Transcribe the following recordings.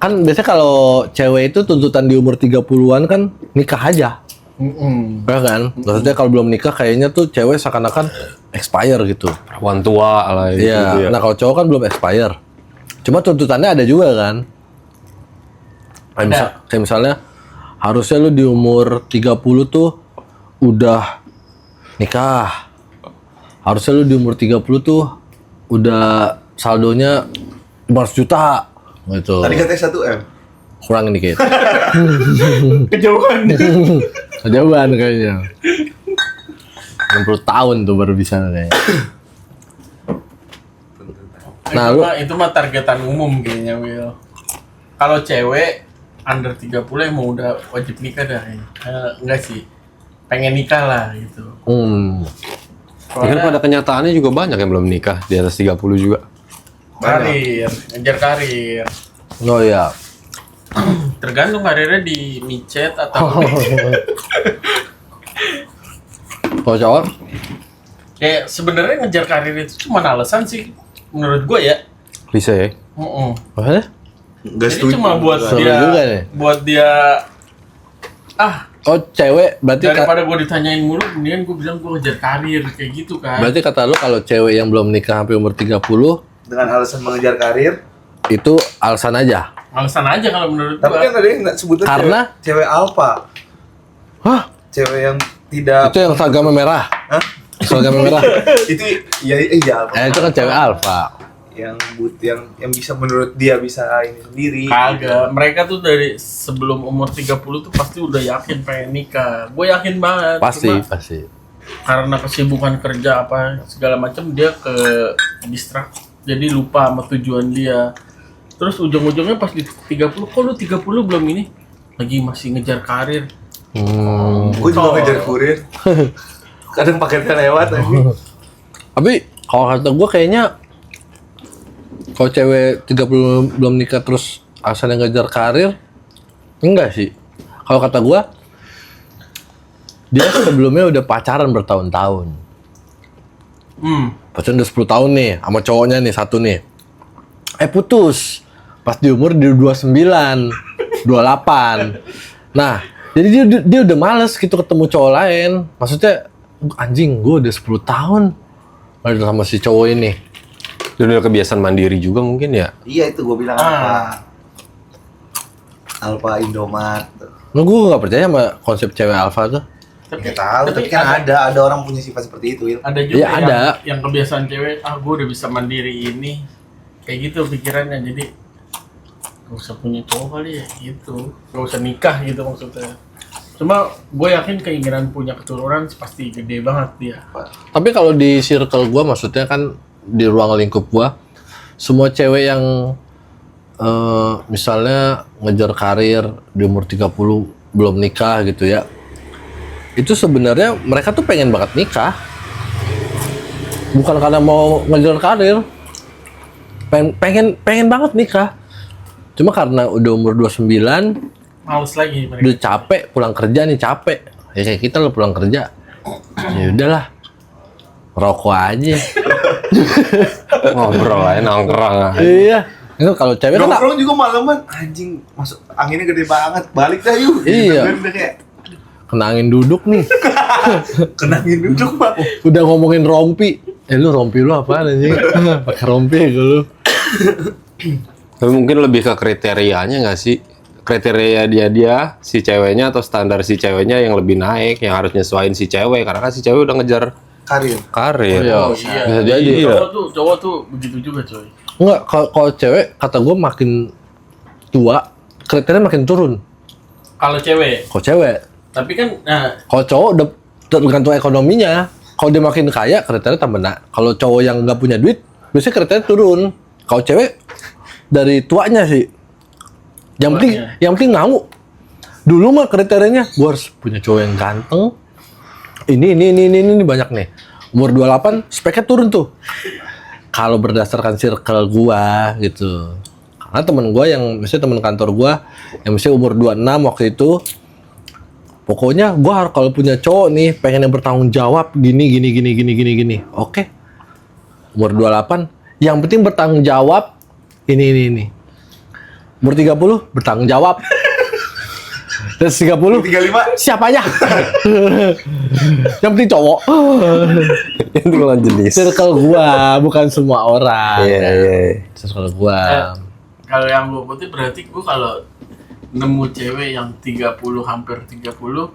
kan biasanya kalau cewek itu tuntutan di umur 30-an kan nikah aja. Ya kan? Maksudnya kalau belum nikah kayaknya tuh cewek seakan-akan expire gitu. Perawan tua lah gitu. Iya. Nah kalau cowok kan belum expire. Cuma tuntutannya ada juga kan. Kayak misalnya harusnya lu di umur 30 tuh udah nikah. Harusnya lu di umur 30 tuh udah saldonya 500 juta gitu. Tadi katanya 1M. Kurangin dikit. Kejauhan. Kejauhan kayaknya. 60 tahun tuh baru bisa kayaknya. Nah, itu mah targetan umum kayaknya, Will. Kalau cewek under 30 emang udah wajib nikah dah. Enggak sih. Pengen nikah lah gitu. Ya kan pada kenyataannya juga banyak yang belum nikah di atas 30 juga. Karir, ngejar karir. Oh iya. Tergantung karirnya di micet atau Kalau cowok? kayak sebenarnya ngejar karir itu cuma alasan sih menurut gue ya. Bisa ya? Maksudnya? Enggak Jadi setuju. cuma buat Seru dia, juga nih. buat dia Oh cewek berarti daripada gue ditanyain mulu, kemudian gue bilang gue ngejar karir kayak gitu kan. berarti kata lu kalau cewek yang belum nikah sampai umur 30 Dengan alasan mengejar karir. itu alasan aja. Alasan aja kalau menurut Tapi gue. kan ada yang nggak sebutnya Karena? cewek alpha. Hah? Cewek yang tidak Itu yang seragam merah. Hah? Seragam merah. itu ya alpha. Itu kan cewek alfa. Yang bisa menurut dia bisa ini sendiri. Kagak, mereka tuh dari sebelum umur 30 tuh pasti udah yakin pengen nikah. Gue yakin banget. Pasti. Karena kesibukan kerja apa segala macam dia ke distract. Jadi lupa sama tujuan dia. Terus ujung-ujungnya pas di 30, kok lu 30 belum ini? Lagi masih ngejar karir. Gue juga ngejar kurir. Kadang paketnya lewat aja. Tapi kalau kata gue kayaknya kalau cewek 30 belum nikah terus asalnya ngejar karir, enggak sih. Kalau kata gue, dia sebelumnya udah pacaran bertahun-tahun. Pacaran udah 10 tahun nih sama cowoknya nih satu nih. Putus pas di umur 29, 28. Nah, jadi dia udah males gitu ketemu cowok lain. Maksudnya anjing, gue udah 10 tahun udah sama si cowok ini. Dia udah kebiasaan mandiri juga mungkin ya. Iya itu gue bilang Alpha Indomaret. Nah, gue gak percaya sama konsep cewek alpha tuh. Nggak tahu, tapi kan ada orang punya sifat seperti itu, Wil. Ada juga Iya, ada. yang kebiasaan cewek, gue udah bisa mandiri ini. Kayak gitu pikirannya, jadi gak usah punya cowok kali ya gitu. Gak usah nikah gitu maksudnya. Cuma gue yakin keinginan punya keturunan pasti gede banget dia. Tapi kalau di circle gue, maksudnya kan di ruang lingkup gue, semua cewek yang misalnya ngejar karir di umur 30 belum nikah gitu ya, itu sebenarnya mereka tuh pengen banget nikah. Bukan karena mau ngejar karir, pengen banget nikah. Cuma karena udah umur 29, Males lagi mereka. udah capek, pulang kerja nih capek. Ya kayak kita lo pulang kerja, ya udahlah, rokok aja. Ngobrol aja nongkrong aja. Iya. Itu kalau cewek kan Nongkrong juga malaman, anjing masuk anginnya gede banget, balik dah yuk. Iya. Udah kayak kena angin duduk nih. kena angin duduk pak. Udah ngomongin rompi. Lu rompi lu apaan anjing? Pakai rompi ya lu. Tapi mungkin lebih ke kriterianya nggak sih? Kriteria dia si ceweknya atau standar si ceweknya yang lebih naik, yang harus nyesuaiin si cewek, karena kan si cewek udah ngejar Karir. karir. Oh, Iya. bisa jadi. Cowok tuh begitu juga coy. Enggak, kalau cewek kata gue makin tua kriteria makin turun. Kalau cewek, Kalau cewek, tapi kan kalau cowok udah tergantung ekonominya. Kalau dia makin kaya kriteria tambah naik. Kalau cowok yang nggak punya duit, biasanya kriteria turun. Kalau cewek dari tuanya sih. Yang penting mau. Dulu mah kriterianya gue harus punya cowok yang ganteng. Ini banyak nih. Umur 28 speknya turun tuh. Kalau berdasarkan circle gua gitu. Karena temen gua yang misalnya temen kantor gua yang misalnya umur 26 waktu itu, pokoknya gua harus kalau punya cowok nih pengen yang bertanggung jawab gini. Oke. Umur 28, yang penting bertanggung jawab ini. Umur 30 bertanggung jawab. Terus 30 35. siapanya? Yang penting cowok. Itu lawan jenis. Circle gua, bukan semua orang. Iya. Circle gua. Kalau yang gue putih berarti gue kalau nemu cewek yang 30 hampir 30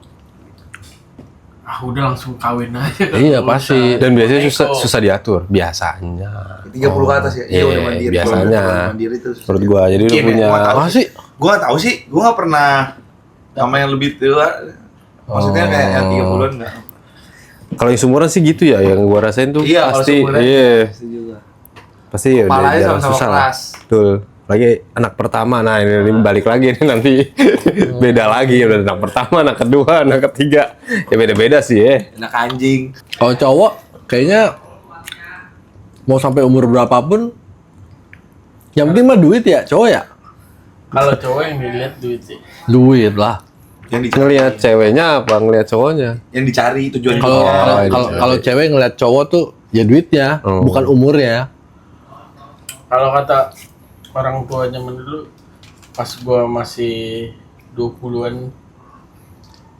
udah langsung kawin aja. Iya, pasti. Dan biasanya susah diatur biasanya. 30 ke atas ya? Iya, udah mandiri. Biasanya. Udah mandiri tuh. Menurut gua jadi lu Mungkin ya, punya gua tahu Apa sih? Gua nggak tahu sih, gua nggak pernah sama yang lebih tua. Maksudnya kayak yang 30-an enggak. kalau yang sumuran sih gitu ya, yang gua rasain tuh Iya, kalau pasti seumuran, iya. pasti juga. Pasti ya udah Kepalanya jarang sama-sama susah lah. keras. Betul. Lagi anak pertama, nah ini balik lagi nih nanti beda lagi, udah anak pertama, anak kedua, anak ketiga, ya beda-beda sih ya. Enak anjing. Kalau cowok kayaknya mau sampai umur berapapun yang penting mah duit ya, cowok ya. Kalau cowok yang dilihat duit sih. Duit lah. Yang dicari. Ngelihat ceweknya apa ngelihat cowoknya? Yang dicari tujuan Kalau dia. kalau ini kalau cewek. kalau cewek ngeliat cowok tuh ya duitnya, Oh. bukan umurnya. Kalau kata orang tua zaman dulu pas gua masih 20-an,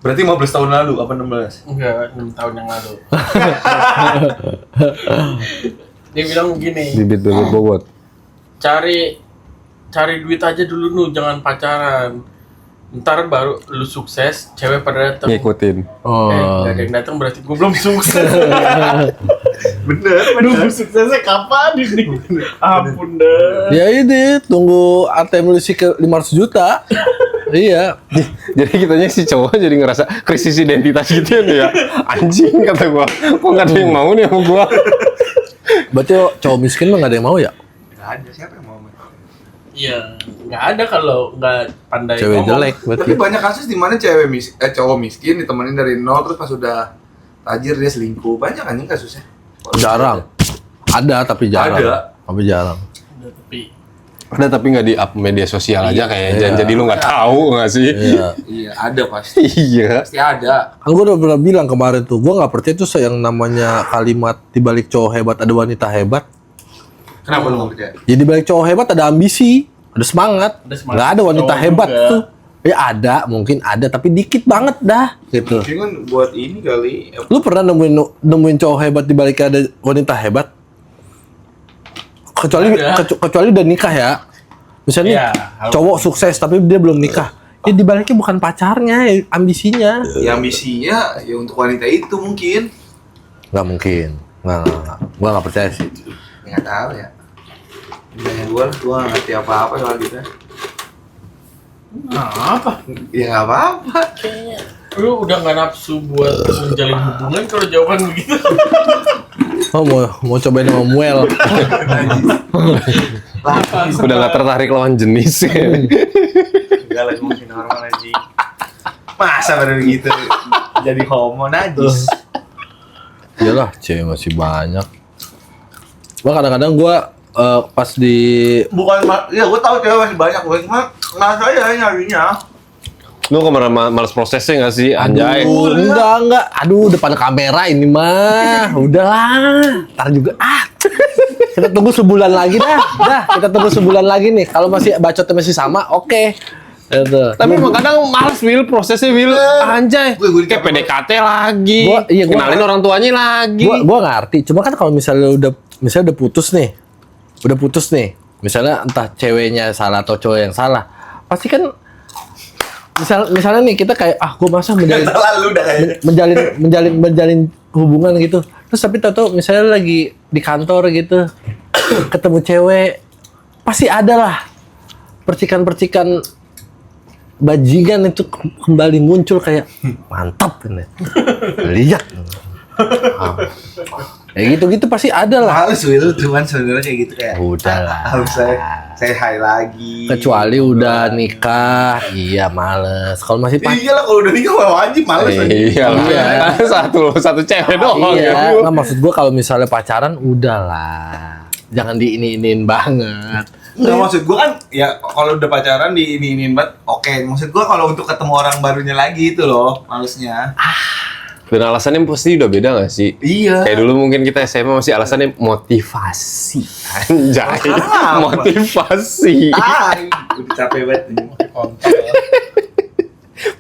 Berarti 15 tahun lalu apa 16? enggak 6 tahun yang lalu. Dia bilang gini, Bibit-bibit bobot. cari duit aja dulu nu, jangan pacaran. Ntar baru lu sukses, cewek pada datang. Ngikutin. Gak ada yang datang berarti gue belum sukses. Bener, Nunggu suksesnya kapan ini? Ampun dah. Ya ini tunggu ATM lu sih ke 500 juta. Iya. Jadi kitanya si cowok jadi ngerasa krisis identitas gitu ya. Anjing kata gua. Kok nggak ada yang mau nih sama gua? Berarti cowok miskin mah nggak ada yang mau ya? Nggak ada, siapa yang mau? Iya, nggak ada kalau nggak pandai Cewek ngomong. jelek berarti. Tapi banyak kasus di mana cowok miskin ditemenin dari nol terus pas udah tajir dia selingkuh. Banyak anjing kasusnya. Jarang. Ada tapi jarang. Ada. Tapi jarang. Udah, tapi Ada tapi nggak di up media sosial aja kayaknya. Iya. Jadi lu nggak tahu nggak sih? Iya. Iya, ada pasti. Iya. Pasti ada. Kan gue udah pernah bilang kemarin tuh, gue nggak percaya tuh yang namanya kalimat di balik cowok hebat ada wanita hebat. Kenapa lu nggak percaya? Jadi di balik cowok hebat ada ambisi, ada semangat. Ada semangat. Nggak ada wanita Cowok hebat juga. tuh. Ya ada, mungkin ada tapi dikit banget dah. Gitu. Mungkin kan buat ini kali. Lu pernah nemuin cowok hebat di balik ada wanita hebat? Kecuali udah nikah ya. Misalnya Iya, cowok sukses tapi dia belum nikah. Ya di baliknya bukan pacarnya, ya ambisinya. Ya ambisinya ya untuk wanita itu mungkin. Nggak mungkin. Nggak. Gua nggak percaya sih. Nggak tahu ya. Ini gue nggak ngerti apa-apa soal gitu. apa? Ya nggak apa-apa. Kayaknya lu udah nggak nafsu buat menjalin hubungan kalau jawaban begitu. Oh mau cobain sama Muel. Udah nggak tertarik lawan jenis. Enggak lah, gue masih normal aja. Masa baru gitu jadi homo najis. Iyalah, cewek masih banyak. Cuma kadang-kadang gua pas di Bukan, ya gue tahu cewek masih banyak, gue cuma nggak saya nyarinya. Lu kemarin males prosesnya nggak sih? Anjay. Aduh, enggak. Aduh, depan kamera ini mah. Udahlah. Ntar juga. Kita tunggu sebulan lagi dah. Kita tunggu sebulan lagi nih. Kalau masih bacotnya masih sama, oke. Gitu. Tapi emang kadang males Will prosesnya Will. Anjay. Gue Kayak PDKT lagi. Gua Kenalin orang tuanya lagi. Gua ngerti. Cuma kan kalau misalnya udah putus nih. Misalnya entah ceweknya salah atau cowok yang salah. Pasti kan misalnya nih kita kayak gue masa Lalu udah kayak menjalin hubungan gitu. Terus tapi tahu misalnya lagi di kantor gitu ketemu cewek pasti ada lah percikan-percikan bajingan itu kembali muncul kayak mantap ini. Lihat. Kayak gitu-gitu pasti ada lah. males Will, cuman sebenarnya kayak gitu kayak Udahlah. harus saya high lagi. Kecuali udah nikah, iya males. Kalau masih Iya lah, kalau udah nikah wajib males aja. Iya lah. Iya. Satu cewek doang. iya, nggak maksud gua kalau misalnya pacaran udahlah. Jangan diiniin banget. Nggak, maksud gue kan ya kalau udah pacaran di ini banget, oke. Maksud gue kalau untuk ketemu orang barunya lagi itu loh malesnya. Dan alasannya pasti udah beda gak sih? Iya. Kayak dulu mungkin kita SMA masih alasannya motivasi. Anjay, Apa? motivasi. Udah capek banget. Kontol ya.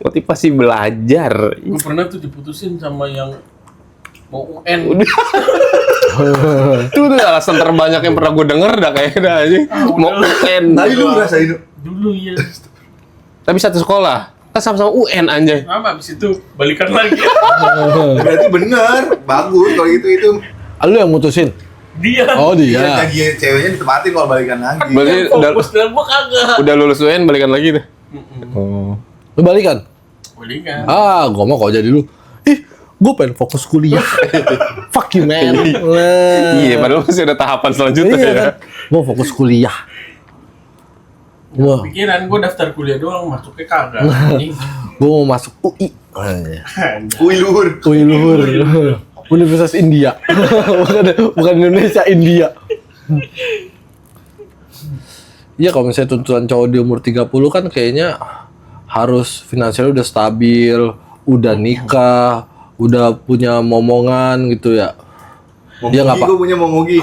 Motivasi belajar. Gue pernah tuh diputusin sama yang mau UN. Itu udah alasan terbanyak yang pernah gue denger dah kayaknya aja. Mau UN. Tapi lu ngerasain Dulu ya. Tapi satu sekolah. Kan sama-sama UN anjay. Sama abis itu balikan lagi. berarti bener, bagus kalau itu. Lu yang mutusin? Dia. Oh Iya, dia. gaji ceweknya ditempatin kalau balikan lagi. Berarti Fokus dan gua kagak. udah lulus UN balikan lagi deh. Oh. Lu balikan? Balikan. Ah, gua mau kok jadi lu. Ih, gua pengen fokus kuliah. Fuck you man. Iya, padahal masih ada tahapan selanjutnya Iya ya. kan? Gua fokus kuliah. Wah, Pikiran gua daftar kuliah doang masuknya kagak. gua mau masuk UI. Wih luhur. UI luhur. Universitas India. bukan Indonesia, India. Iya, kalau misalnya tuntutan cowok di umur 30 kan kayaknya harus finansialnya udah stabil, udah nikah, udah punya momongan gitu ya. Dia nggak apa, Gue punya momogi.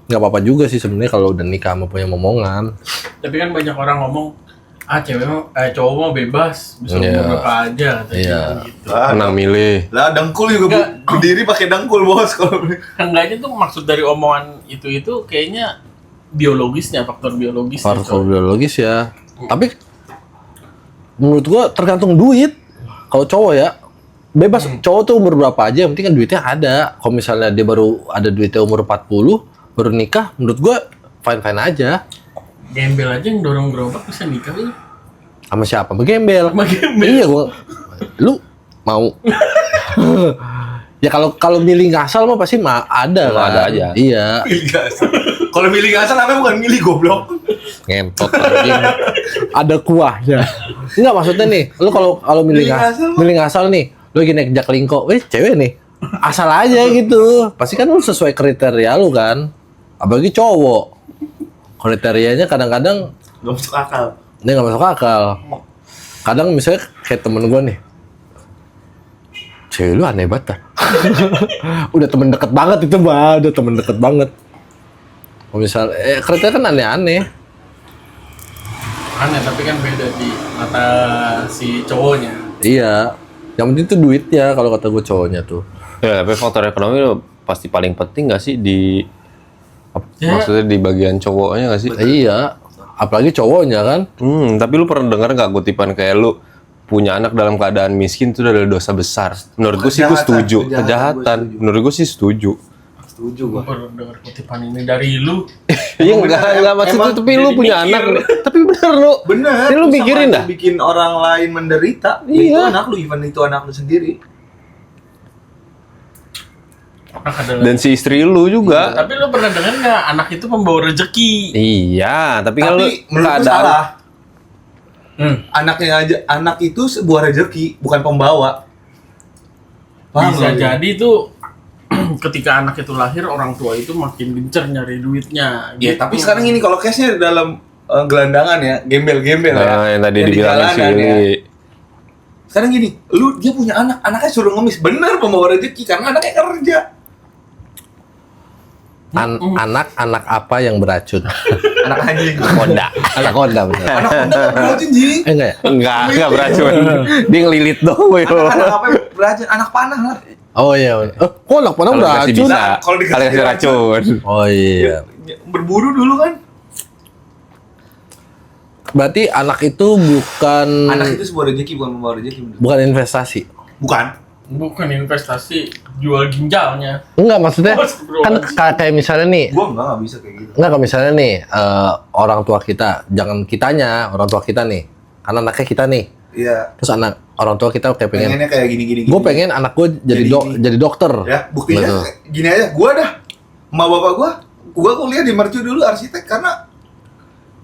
nggak apa-apa juga sih sebenarnya kalau udah nikah sama punya momongan. Tapi kan banyak orang ngomong, cowok mah bebas, bisa Iya. ngomong apa aja katanya Iya. gitu. Menang milih. Lah dengkul juga Enggak. berdiri pakai dengkul bos kalau. Enggaknya tuh maksud dari omongan itu kayaknya biologisnya, faktor biologisnya. Faktor biologis ya. Tapi menurut gua tergantung duit. Kalau cowok ya bebas, cowok tuh umur berapa aja, yang penting kan duitnya ada. Kalau misalnya dia baru ada duitnya umur 40, baru nikah, menurut gua fine-fine aja. Gembel aja yang dorong gerobak bisa nikah ya. Sama siapa? Begembel. Sama gembel. Iya, gua. Lu mau? Ya kalau milih ngasal mah pasti ada Emang kan. ada aja. Iya. Milih gasal. Kalau milih gasal namanya bukan milih goblok. Ngentot lagi. Ada kuahnya. Enggak, maksudnya nih, lu kalau milih Milih ngasal nih, lu lagi naik Jaklingko, cewek nih. Asal aja gitu. Pasti kan lu sesuai kriteria lu kan. Apalagi cowok. Kriterianya kadang-kadang Gak masuk akal. dia nggak masuk akal. Kadang misalnya kayak temen gue nih, cewek lu aneh banget dah. Udah temen deket banget itu mah, udah temen deket banget. Kalau misal, kriteria kan aneh-aneh. Aneh, tapi kan beda di mata si cowoknya. Iya, yang penting tuh duitnya kalau kata gue cowoknya tuh. Ya, tapi faktor ekonomi itu pasti paling penting gak sih di Ya. maksudnya di bagian cowoknya gak sih? Iya, apalagi cowoknya kan. Tapi lu pernah dengar nggak kutipan kayak lu punya anak dalam keadaan miskin itu adalah dosa besar? Menurut gue sih gue Kejahatan, setuju. kejahatan, Kejahatan. gue setuju. Menurut gue sih setuju. Setuju Gue gua. baru dengar kutipan ini dari lu. Iya enggak maksud emang itu, tapi lu jadi punya mikir. anak. Tapi bener lu. Bener. Ini lu sama mikirin aja dah. Bikin orang lain menderita. Ya Iya. Itu anak lu, even itu anak lu sendiri. Anak adalah. Dan si istri lu juga. Tapi lu pernah dengar nggak anak itu membawa rezeki? Iya, tapi kan lu Tapi menurut gua salah. Anak itu sebuah rezeki, bukan pembawa. Paham Bisa nggak? jadi tuh ketika anak itu lahir, orang tua itu makin gencar nyari duitnya. Ya, gitu. tapi sekarang ini kalau case-nya dalam gelandangan ya, gembel-gembel ya. Nah, yang tadi Yang di dibilangin si jalanan ya. Willy. Sekarang gini, dia punya anak, anaknya suruh ngemis. Bener pembawa rezeki karena anaknya kerja. Anak apa yang beracun? Anak anjing. Konda. Anak konda bener. Anak undang beracun, Ji. Enggak ya? Enggak beracun. Dia ngelilit dong, yo. Anak apa yang beracun? Anak panah lah. Oh iya. Kok anak panah Kalau dikasih beracun? bisa, Kalau dikasih kalau dikasih racun. Oh iya. Berburu dulu kan. Berarti anak itu bukan Anak itu sebuah rezeki, bukan membawa rezeki. bener. bukan investasi. Bukan. Bukan investasi, jual ginjalnya. Enggak, maksudnya Bro, kan kayak misalnya nih, Gua nggak bisa kayak gitu. enggak, kalau misalnya nih orang tua kita, jangan kitanya, orang tua kita nih, karena anaknya kita nih, Iya. terus anak orang tua kita kayak pengen, Pengennya kayak gini-gini. gue pengen anak gue jadi dokter. Ya, buktinya Betul. gini aja. Gua dah, emak bapak gua kuliah di Mercu dulu arsitek karena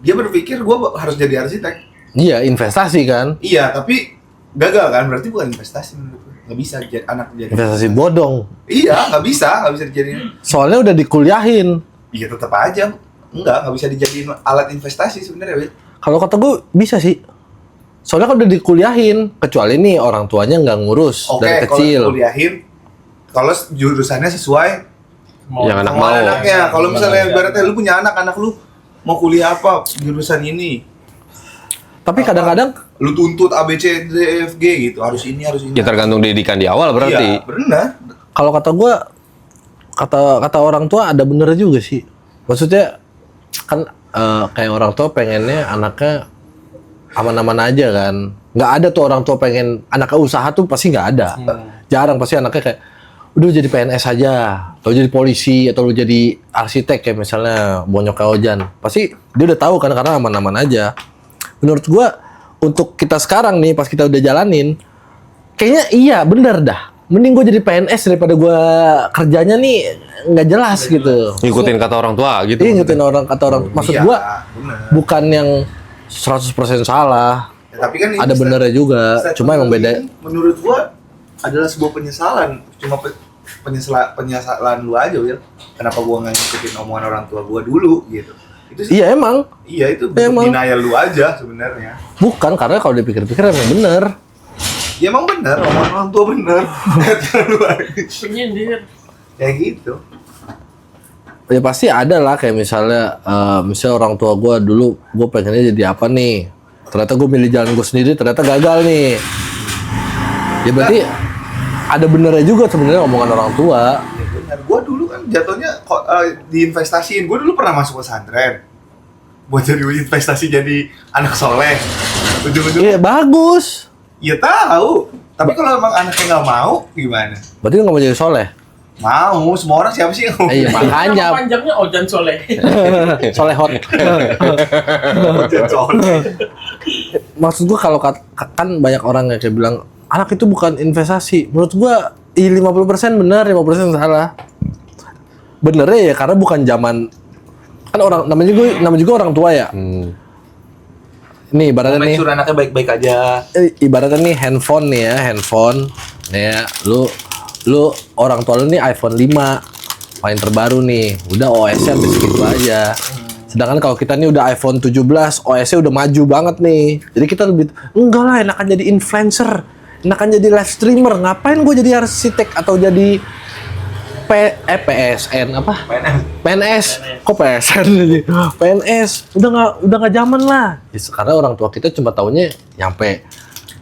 dia berpikir gua harus jadi arsitek. Iya, investasi kan, Iya, tapi gagal kan? Berarti bukan investasi menurut gua. Nggak bisa anak jadi. investasi bodong. Iya, nggak bisa dijadiin. Soalnya udah dikuliahin. Iya, tetap aja. Nggak bisa dijadiin alat investasi sebenarnya, Wit. Kalau kata gue bisa sih. Soalnya kan udah dikuliahin, kecuali nih orang tuanya nggak ngurus Oke, dari kalau kecil. kuliahin, kalau jurusannya sesuai Yang anak sama mau. anaknya. Kalau misalnya ibaratnya lu punya anak lu mau kuliah apa jurusan ini, Tapi kadang-kadang lu tuntut A B C D E F G gitu, harus ini harus ini. Ya tergantung didikan di awal berarti. Iya, benar. kalau kata gue, kata orang tua ada bener juga sih. Maksudnya kan kayak orang tua pengennya anaknya aman-aman aja kan. Nggak ada tuh orang tua pengen anaknya usaha tuh pasti nggak ada. Jarang, pasti anaknya kayak udah jadi PNS aja, atau jadi polisi, atau lu jadi arsitek kayak misalnya Bonyok Ojan. Pasti dia udah tahu kan karena aman-aman aja. Menurut gua untuk kita sekarang nih pas kita udah jalanin, kayaknya iya bener dah. Mending gue jadi PNS daripada gue kerjanya nih nggak jelas gitu. Ngikutin kata orang tua gitu. Iya ngikutin orang kata orang. Maksud Iya, gua bener. bukan yang 100% salah. Ya, tapi kan ini Ada benernya juga. statement Cuma emang ini beda. Menurut gua adalah sebuah penyesalan. Cuma penyesalan lu aja, Wil. Kenapa gua nggak ngikutin omongan orang tua gua dulu gitu. Itu sih. Iya emang. Iya, itu Emang. denial lu aja sebenarnya. Bukan karena kalau dipikir-pikir emang bener. Ya emang bener, omongan orang tua bener. Lu aja. Penyindir. Kayak gitu. Ya pasti ada lah kayak misalnya orang tua gue dulu gue pengennya jadi apa nih. Ternyata gue milih jalan gue sendiri ternyata gagal nih. Ya berarti ada benernya juga sebenarnya omongan orang tua. Ya benar. Gua dulu kan jatuhnya diinvestasiin. Gua dulu pernah masuk pesantren. Buat jadi investasi jadi anak soleh. Ujung-ujungnya Iya bagus. ya tahu. Tapi kalau emang anaknya nggak mau, gimana? Berarti lu nggak mau jadi soleh? Mau, semua orang siapa sih yang mau? Iya makanya Nama panjangnya Ojan Soleh. solehot. Jadi soleh. Maksud gua kalau kan banyak orang yang kayak bilang anak itu bukan investasi. Menurut gua 50% benar, 50% salah. Benernya ya karena bukan zaman kan orang namanya juga orang tua ya. Nih ibaratnya Make nih sure anaknya baik-baik aja. ibaratnya nih handphone nih ya, handphone. Nih ya, lu orang tua lu nih iPhone 5 paling terbaru nih. Udah OS-nya habis gitu aja. Sedangkan kalau kita nih udah iPhone 17, OS-nya udah maju banget nih. Jadi kita lebih enggak lah enakan jadi influencer, enakan jadi live streamer. Ngapain gue jadi arsitek atau jadi PSN apa? PNS. Kok PSN jadi? PNS. Udah nggak zaman lah. Ya, karena orang tua kita cuma taunya nyampe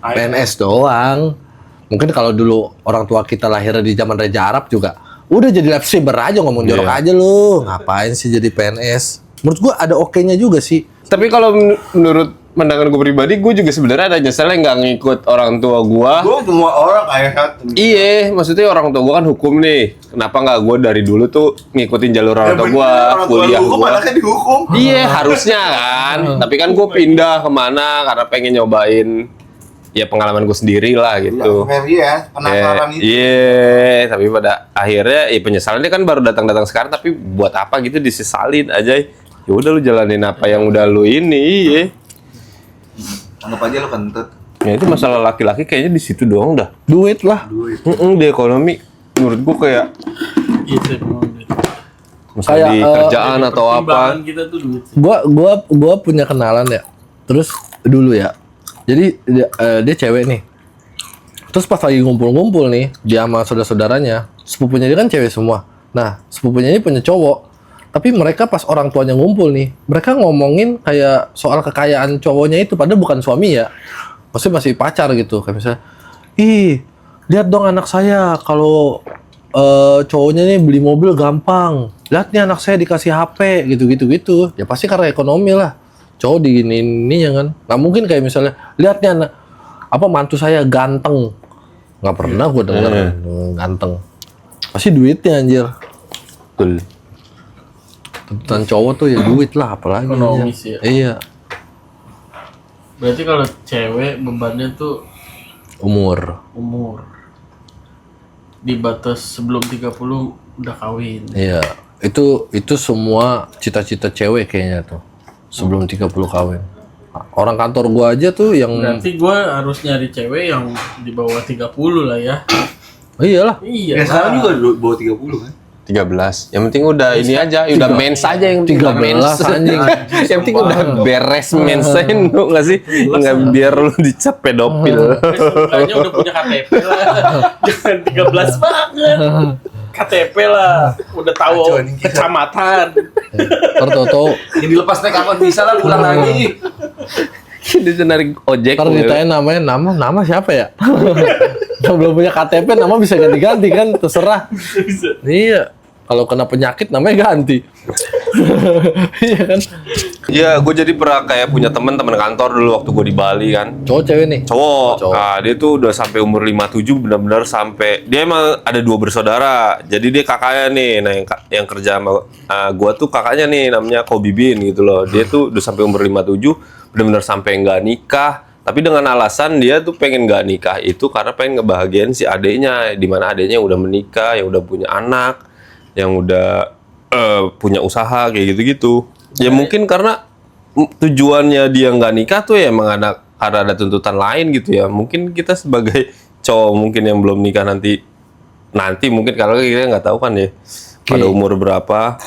PNS doang. Mungkin kalau dulu orang tua kita lahir di zaman Raja Arab juga udah jadi live streamer aja ngomong jorok aja lu. Ngapain sih jadi PNS? Menurut gua ada oke-nya juga sih. Tapi kalau menurut pandangan gue pribadi, gue juga sebenarnya ada nyeselnya nggak ngikut orang tua gue. Gue semua orang kayak satu. Iya, maksudnya orang tua gue kan hukum nih. Kenapa nggak gue dari dulu tuh ngikutin jalur orang tua gue, kuliah hukum, gue? anaknya dihukum. Iya, harusnya kan. Tapi kan gue pindah kemana karena pengen nyobain ya pengalaman gue sendiri lah gitu. Ya, penasaran itu. Iya, tapi pada akhirnya ya penyesalannya kan baru datang-datang sekarang. Tapi buat apa gitu disesalin aja? Ya udah lu jalanin apa yang udah lu ini. Iya. Anggap aja lo kentut. Ya itu masalah laki-laki kayaknya di situ doang dah. Duit lah. Duit. Di ekonomi menurut gua kayak Gitu emang duit. misalnya di Kayak, kerjaan atau apa. Pertimbangan kita tuh duit. Gua punya kenalan ya. Terus dulu ya. Jadi dia cewek nih. Terus pas lagi ngumpul-ngumpul nih, dia sama saudara-saudaranya, sepupunya dia kan cewek semua. Nah, sepupunya ini punya cowok. Tapi mereka pas orang tuanya ngumpul nih, mereka ngomongin kayak soal kekayaan cowoknya itu, padahal bukan suami ya. Maksudnya masih pacar gitu. Kayak misalnya, ih, lihat dong anak saya, kalau cowoknya nih beli mobil gampang. Lihat nih anak saya dikasih HP, gitu-gitu. Ya pasti karena ekonomi lah. Cowok diginiin ya kan. Nggak mungkin kayak misalnya, lihat nih anak, mantu saya ganteng. Nggak pernah gue denger ganteng. Pasti duitnya anjir. Betul. Tuntutan cowok tuh ya duit lah, apalagi. Ekonomis anjir. ya. Iya. Berarti kalau cewek bebannya tuh Umur. di batas sebelum 30 udah kawin. Iya. Itu semua cita-cita cewek kayaknya tuh. Sebelum 30 kawin. Orang kantor gua aja tuh yang Berarti gue harus nyari cewek yang di bawah 30 lah ya. iyalah. Iya. Ya sekarang juga bawa 30 kan? 13. Yang penting udah ini aja, udah mens aja yang penting udah 13 mens. anjing. Yang penting udah beres mensen nggak sih? Nggak biar lu dicap pedofil. Sebenarnya udah punya KTP lah. Jangan 13 banget. KTP lah. Udah tahu Kacau, anjing. kecamatan. Tertoto. Yang dilepas naik akun bisa lah pulang lagi. Dia narik ojek. Ntar ditanya nama siapa ya? Yang belum punya KTP nama bisa ganti-ganti kan, terserah. Bisa. Iya. Kalau kena penyakit namanya ganti. Iya kan? Iya, gue jadi pernah kayak punya teman kantor dulu waktu gue di Bali kan. Cowok cewek nih. Cowok. Cowok. Nah, dia tuh udah sampai umur 57 benar-benar sampai dia emang ada 2 bersaudara. Jadi dia kakaknya nih. Nah, yang kerja sama gua tuh kakaknya nih namanya Kobi Bin gitu loh. Dia tuh udah sampai umur 57 benar-benar sampai nggak nikah. Tapi dengan alasan dia tuh pengen nggak nikah itu karena pengen ngebahagiain si adeknya, di mana adeknya udah menikah, yang udah punya anak, yang udah punya usaha kayak gitu-gitu. Ya mungkin karena tujuannya dia nggak nikah tuh ya emang karena ada tuntutan lain gitu ya. Mungkin kita sebagai cowok mungkin yang belum nikah nanti mungkin kalau kita nggak tahu kan ya pada umur berapa.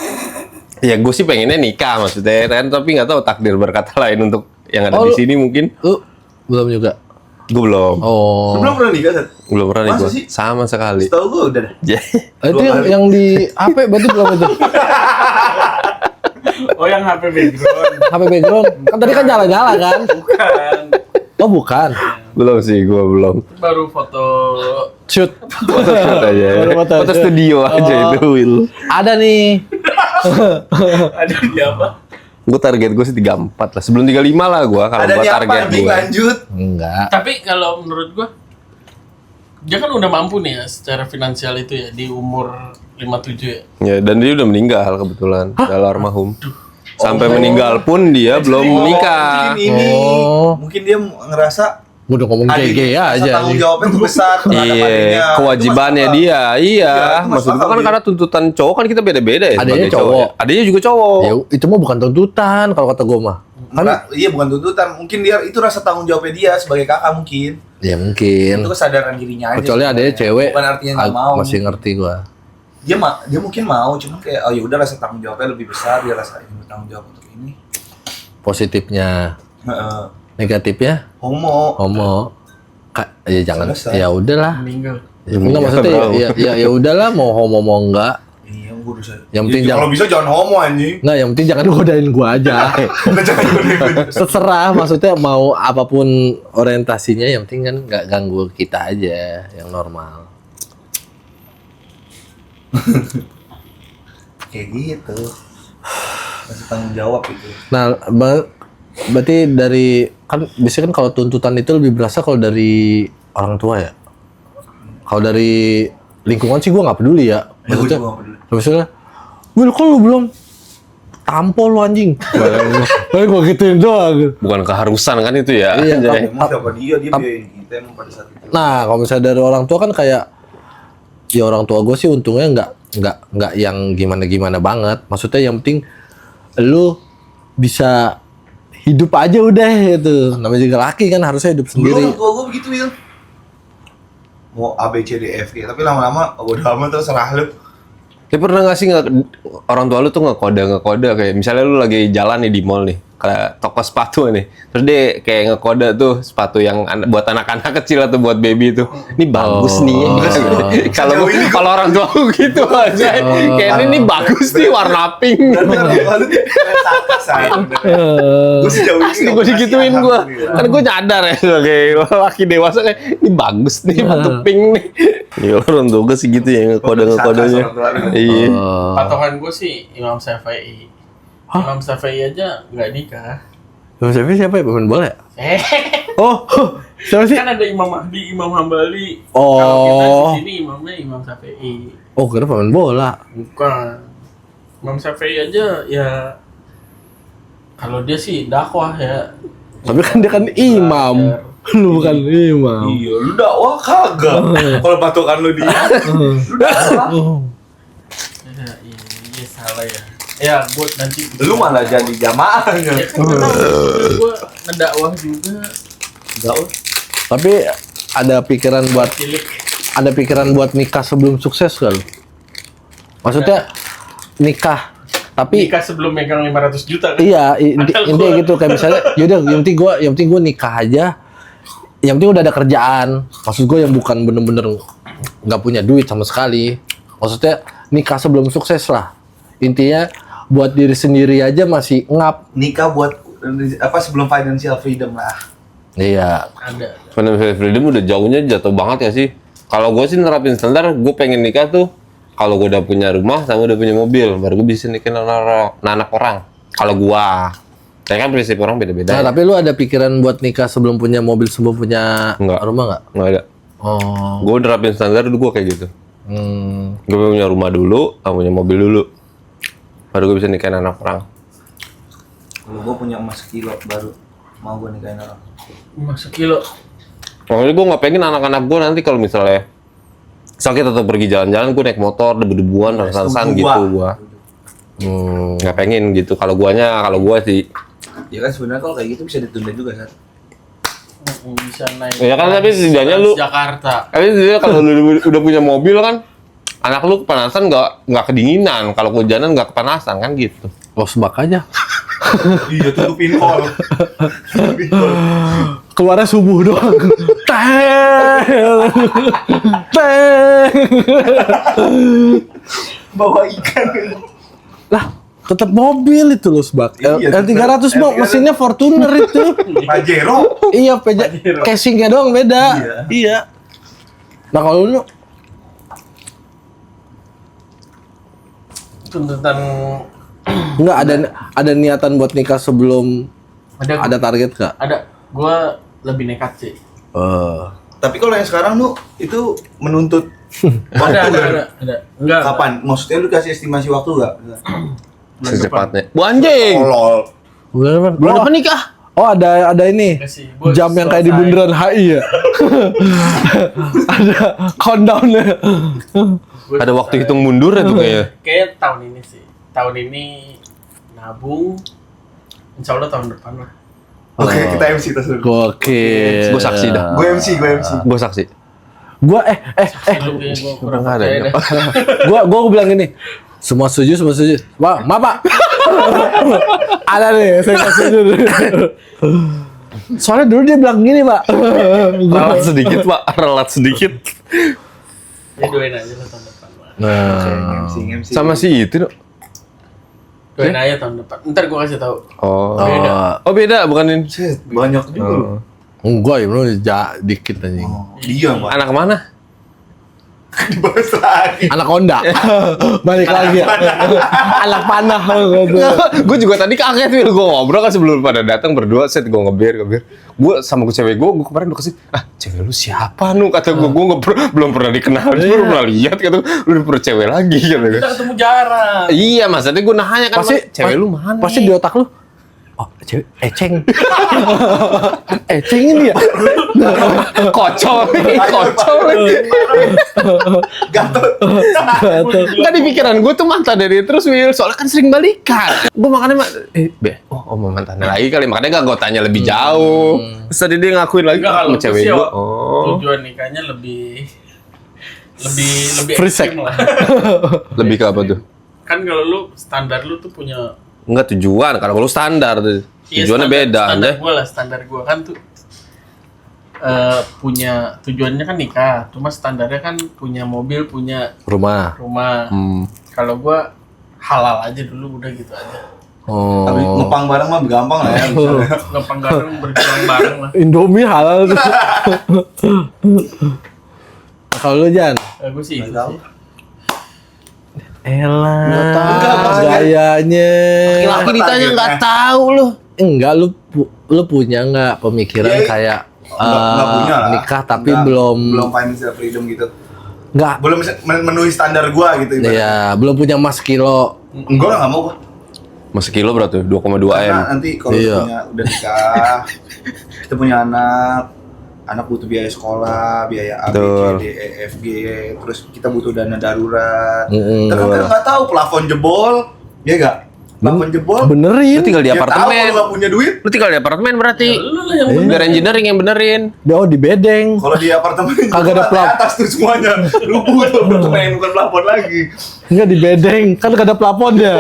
Ya gue sih pengennya nikah maksudnya kan, tapi nggak tahu takdir berkata lain untuk yang ada di sini mungkin. Lu belum juga. Gue belum. Oh. Belum pernah nikah, Sat? Belum pernah nih Masa gue. sih? Sama sekali. Setahu gue udah dah. Itu yang di HP berarti belum itu. Oh, yang HP background. HP background. Kan tadi kan nyala-nyala kan? Bukan. Oh, bukan. Belum sih, gue belum. Baru foto Shoot. Foto aja. Baru foto Foto shoot. studio aja Oh. itu, Will. Ada nih. ada di apa? Gue target gue sih 34 lah. Sebelum 35 lah gue kalau Ada buat di apa? target Nih gue. lanjut. Enggak. Tapi kalau menurut gua dia kan udah mampu nih ya secara finansial itu ya di umur 57 ya. Ya, dan dia udah meninggal kebetulan. Udah almarhum. Sampai meninggal pun dia belum menikah. Mungkin ini, Oh. mungkin dia ngerasa Udah ngomong GG aja. tanggung jawabnya tuh besar terhadap Iya, adiknya. kewajibannya Itu masuk dia. akal. Iya, itu masuk maksud gue akal kan dia. karena tuntutan cowok kan kita beda-beda ya. Adanya sebagai cowok. ya. Adanya juga cowok. Ya, itu mah bukan tuntutan kalau kata gue mah. Kan Iya bukan tuntutan, mungkin dia itu rasa tanggung jawabnya dia sebagai kakak mungkin. ya mungkin. Itu kesadaran dirinya aja. Kecuali adanya sebenarnya. cewek. Bukan artinya nggak mau. Masih ngerti gua. Dia mungkin mau, cuman kayak oh ya udah rasa tanggung jawabnya lebih besar, dia rasa ini bertanggung jawab untuk ini. Positifnya, Heeh. negatifnya Homo. homo. Ya jangan. Selesai. Ya udahlah. Meninggal. Ya, enggak maksudnya bro. ya udahlah mau homo mau enggak. Iya, gua udah. Yang penting Ya, jangan- kalau bisa jangan homo anjing. Enggak, yang penting jangan godain gua aja. Udah jangan gua. Terserah, maksudnya mau apapun orientasinya, yang penting kan nggak ganggu kita aja, yang normal. Kayak gitu. Masih tanggung jawab itu. Nah, berarti dari kan biasanya kan kalau tuntutan itu lebih berasa kalau dari orang tua ya. Kalau dari lingkungan sih gua nggak peduli ya. Ya, gua Maksudnya, juga nggak peduli. misalnya, Will kok lu belum tampol lu anjing. Paling gua gituin doang. Bukan keharusan kan itu ya. Iya, Jadi, Emang siapa dia biayain kita emang pada saat itu. Nah, kalau misalnya dari orang tua kan kayak ya orang tua gue sih untungnya nggak yang gimana banget. Maksudnya yang penting lu bisa hidup aja udah gitu. Namanya juga laki kan harusnya hidup Dulu sendiri. orang tua gue begitu ya. Mau A B C D F G, tapi lama-lama oh, udah amat terserah lu. Tapi pernah nggak sih orang tua lu tuh ngekode kayak misalnya lu lagi jalan nih di mall nih ke toko sepatu nih, terus dia kayak ngekode tutuh sepatu yang buat anak-anak kecil atau buat baby itu, ini bagus nih. Kalau orang tua lu gitu aja, kayak ini bagus nih warna pink. Berarti orang tua lu sayang. Gue sejauh ini Asli gue digituin gue, kan gue nyadar ya sebagai laki dewasa kayak ini bagus nih sepatu pink nih. Ya orang tua gue sih gitu ya ngekode-ngekodenya. Iya. Patokan gue sih Imam Syafi'i. Imam Syafi'i aja nggak nikah. Siapa ya pemain bola ya? Oh, siapa sih? Kan ada Imam Mahdi, Imam Hambali. Oh. Kalau kita di sini imamnya Imam Syafi'i. Oh, kira pemain bola. Bukan. Imam Syafi'i aja ya kalau dia sih dakwah ya. Tapi kan dia kan imam. Lu bukan imam. Iya, lu dakwah kagak. Kalau patokan lu dia, lu dakwah. Oh. Ya, iya salah ya. Ya, buat nanti Lu malah jadi jamaahnya. ya kan gue ngedakwah juga. Dakwah. Tapi ada pikiran buat Cilik. nikah sebelum sukses kan? Maksudnya nikah, tapi Nikah sebelum megang 500 juta kan? iya Padahal intinya gua- gitu kayak misalnya yaudah yang penting gue nikah aja, yang penting udah ada kerjaan. Maksud gue yang bukan bener-bener nggak punya duit sama sekali. Maksudnya nikah sebelum sukses lah. Intinya buat diri sendiri aja masih ngap. Nikah buat sebelum financial freedom lah. Iya. Ada. Financial freedom udah jauhnya jatuh banget ya sih. Kalau gue sih nerapin standar, gue pengen nikah tuh kalau gue udah punya rumah sama udah punya mobil, baru gue bisa nikahin anak orang. Kalau gua, saya kan prinsip orang beda-beda. Nah, Ya. tapi lu ada pikiran buat nikah sebelum punya mobil, sebelum punya Enggak. rumah nggak? Nggak ada. Oh. Gue nerapin standar dulu gue kayak gitu. Gue punya rumah dulu, punya mobil dulu, baru gue bisa nikahin anak orang. Kalau gue punya emas sekilo baru mau gue nikahin orang. Masuk kilo. Makanya gue nggak pengen anak-anak gue nanti kalau misalnya sakit atau pergi jalan-jalan, gue naik motor, debu-debuan, rasa-rasaan Setuju gitu gua. gue. Nggak pengen gitu. Kalau gue sih. Ya kan sebenarnya kalau kayak gitu bisa ditunda juga kan. Bisa naik. Ya kan, tapi setidaknya lu- Jakarta. Tapi sebenarnya kalau lu udah punya mobil kan, anak lu kepanasan nggak kedinginan. Kalau kehujanan nggak kepanasan kan gitu. Oh, sebak aja. Iya tutupin hall. Tutupin hall. Keluarnya subuh doang. Teng. Teng. Bawa ikan. Lah, tetap mobil itu loh, Sebak. Iya, L300 mah L300. mesinnya Fortuner itu. Pajero. Iya, casingnya doang beda. Iya. Iya. Nah, kalau lu Tuntutan nggak ada niatan buat nikah sebelum ada target nggak? ada. Gua lebih nekat sih. Tapi kalau yang sekarang lu itu menuntut Ada. Enggak. kapan? Maksudnya lu kasih estimasi waktu nggak? Bulan Secepatnya. Bu anjing. Tolol. Bulan depan nikah. Oh, ada ini. Kasih. Gua Jam yang kayak di selesai. bundaran HI ya. Ada countdown-nya. Gua Ada waktu selesai. hitung mundur ya tuh kayaknya. Kayak tahun ini sih. Tahun ini nabung. Insya Allah tahun depan lah. Oke, kita MC terus dulu. Gokil. Gua saksi dah. Gue MC. Gue saksi. Gua Lu kayaknya gua kurang Nggak ada, percaya nggak. dah. gua bilang gini. Semua setuju. Wah, maaf, Pak. Ada nih, saya nggak setuju. Soalnya dulu dia bilang gini, Pak. Relat sedikit pak, relat sedikit. Ya doain aja lah tahun depan lah. Nah, MC. Sama si itu. Doain aja tahun depan. Ntar gua kasih tahu. Oh. Beda. Oh beda, bukan ini. Set, banyak juga lu. enggak ya, bro, dikit anjing. Dia mah. Anak mana? Dibahas lagi. Anak Honda. Balik lagi ya. Anak panah. Gue juga tadi kaget gue ngobrol kan sebelum pada datang berdua, set gue ngebir. Gue sama cewek gue kemarin udah kasih, cewek lu siapa nu? Kata gue belum pernah dikenal, gue belum pernah lihat, kata gue, lu udah pernah cewek lagi kata gue. Kita ketemu jarang. Iya, maksudnya gue nanya kan, Pasti cewek lu mana? Pasti di otak lu. Oh, cewek Eceng. Eceng ini ya. kocok. Gatot. Enggak di pikiran gue tuh mantan dari terus Will, soalnya kan sering balikan. Gue makanya mau mantannya lagi kali, makanya gak gue tanya lebih jauh. Terus tadi dia ngakuin lagi Enggak, kalau sama cewek sih, gue. tujuan nikahnya lebih Free sex. ekstrim lah. Lebih ke apa tuh? Kan kalau lu standar lu tuh punya Enggak tujuan, kalau lu standar tuh. Tujuannya beda, standar deh. gue lah, standar gue kan tuh punya tujuannya kan nikah, cuma standarnya kan punya mobil, punya Rumah. rumah. Kalau gue halal aja dulu, udah gitu aja. Oh. Tapi ngepang bareng mah gampang lah ya. misalnya. Gampang bareng, berjuang bareng lah. Indomie halal tuh. Nah, kalau lu Jan, Gue sih itu Nggak tahu. sih. elah, Enggak, maksudnya- gayanya. Laki ditanya nggak tahu lu. Enggak, lu punya nggak pemikiran Ya, kayak Nggak punya lah. nikah tapi Nggak, belum financial freedom gitu. nggak, Belum memenuhi standar gua gitu. ibaratnya. ya belum punya emas kilo. Enggak lah, nggak mau gua. Masih kilo berarti 2,2 M. Karena nanti kalau Iya. udah nikah, kita punya anak butuh biaya sekolah, biaya A, B, Betul. C, D, E, F, G, terus kita butuh dana darurat. Mm-mm. Kita kan nggak tahu plafon jebol, ya nggak? plafon jebol. Lu Benerin. tinggal di Ya tahu apartemen. kalau nggak punya duit. Lu tinggal di apartemen berarti. Lu lah yang Biar engineering yang benerin. Oh, di bedeng. Kalau di apartemen Kagak ada lantai plafon. atas tuh semuanya. Rubuh tuh apartemen bukan plafon lagi. Enggak di bedeng, kan gak ada plafonnya.